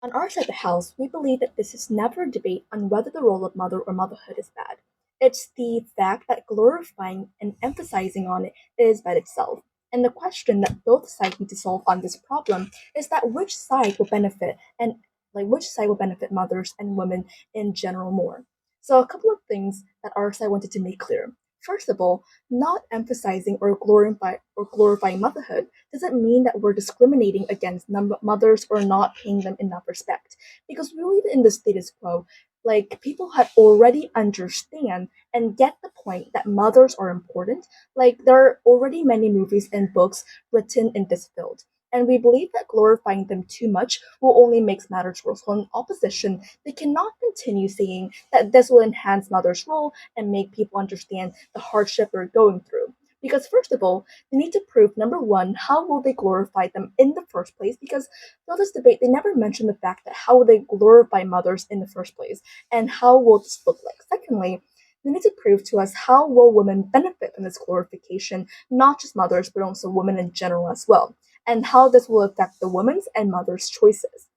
On our side of the house, we believe that this is never a debate on whether the role of mother or motherhood is bad. It's the fact that glorifying and emphasizing on it is bad itself. And the question that both sides need to solve on this problem is that which side will benefit and which side will benefit mothers and women in general more. So a couple of things that our side wanted to make clear. First of all, not emphasizing or glorifying motherhood doesn't mean that we're discriminating against mothers or not paying them enough respect. Because we live in the status quo. Like people had already understand and get the point that mothers are important. Like there are already many movies and books written in this field. And we believe that glorifying them too much will only make matters worse. So in opposition, they cannot continue saying that this will enhance mother's role and make people understand the hardship they're going through. Because first of all, they need to prove number one, how will they glorify them in the first place? Because throughout this debate, they never mention the fact that how will they glorify mothers in the first place, and how will this look like? Secondly, they need to prove to us how will women benefit from this glorification, not just mothers, but also women in general as well, and how this will affect the women's and mothers' choices.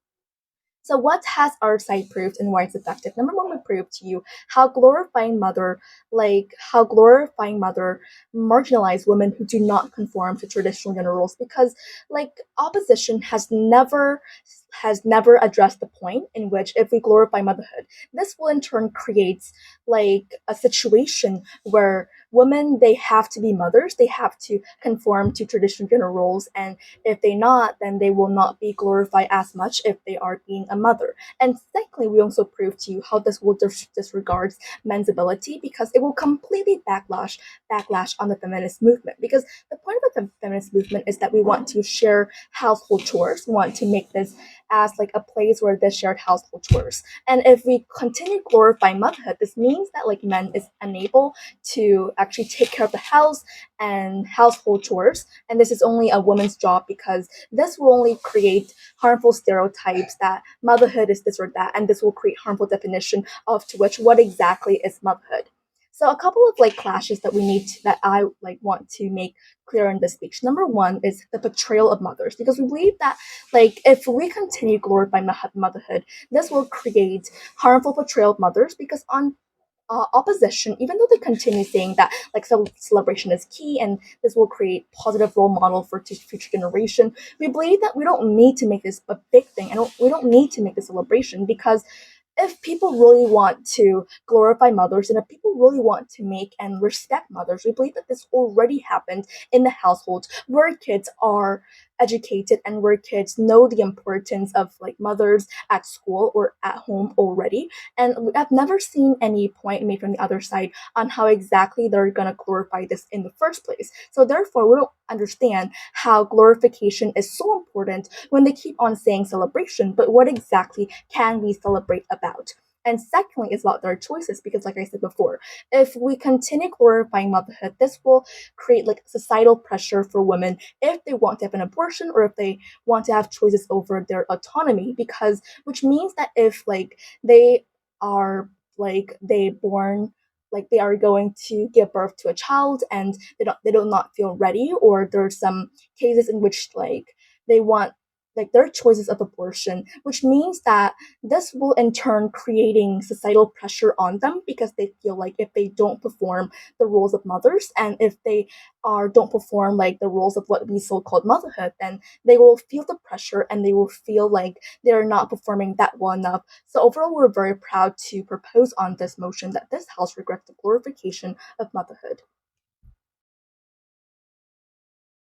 So, what has our side proved and why it's effective? Number one, we proved to you how glorifying mother marginalize women who do not conform to traditional gender roles because, opposition has never addressed the point in which if we glorify motherhood, this will in turn create a situation where women they have to be mothers, they have to conform to traditional gender roles, and if they not, then they will not be glorified as much if they are being a mother. And secondly, we also prove to you how this will disregard men's ability because it will completely backlash on the feminist movement. Because the point of the feminist movement is that we want to share household chores. We want to make this as like a place where there's shared household chores. And if we continue glorifying motherhood, this means that like men is unable to actually take care of the house and household chores, and this is only a woman's job because this will only create harmful stereotypes that motherhood is this or that, and this will create harmful definition of to which what exactly is motherhood. So a couple of clashes that we need that I want to make clear in this speech. Number one is the portrayal of mothers because we believe that if we continue glorifying motherhood, this will create harmful portrayal of mothers because on opposition, even though they continue saying that celebration is key and this will create positive role model for future generation, we believe that we don't need to make this a big thing, and we don't need to make the celebration because if people really want to glorify mothers and if people really want to make and respect mothers, we believe that this already happened in the households where kids are educated and where kids know the importance of mothers at school or at home already. And I've never seen any point made from the other side on how exactly they're gonna glorify this in the first place. So therefore, we don't understand how glorification is so important when they keep on saying celebration, but what exactly can we celebrate about? And secondly, is about their choices because, like I said before, if we continue glorifying motherhood, this will create societal pressure for women if they want to have an abortion or if they want to have choices over their autonomy. Because which means that if they are they born they are going to give birth to a child and they do not feel ready, or there's some cases in which they want their choices of abortion, which means that this will in turn creating societal pressure on them because they feel like if they don't perform the roles of mothers and if they are don't perform the roles of what we so called motherhood, then they will feel the pressure and they will feel like they're not performing that well enough. So overall, we're very proud to propose on this motion that this house regrets the glorification of motherhood.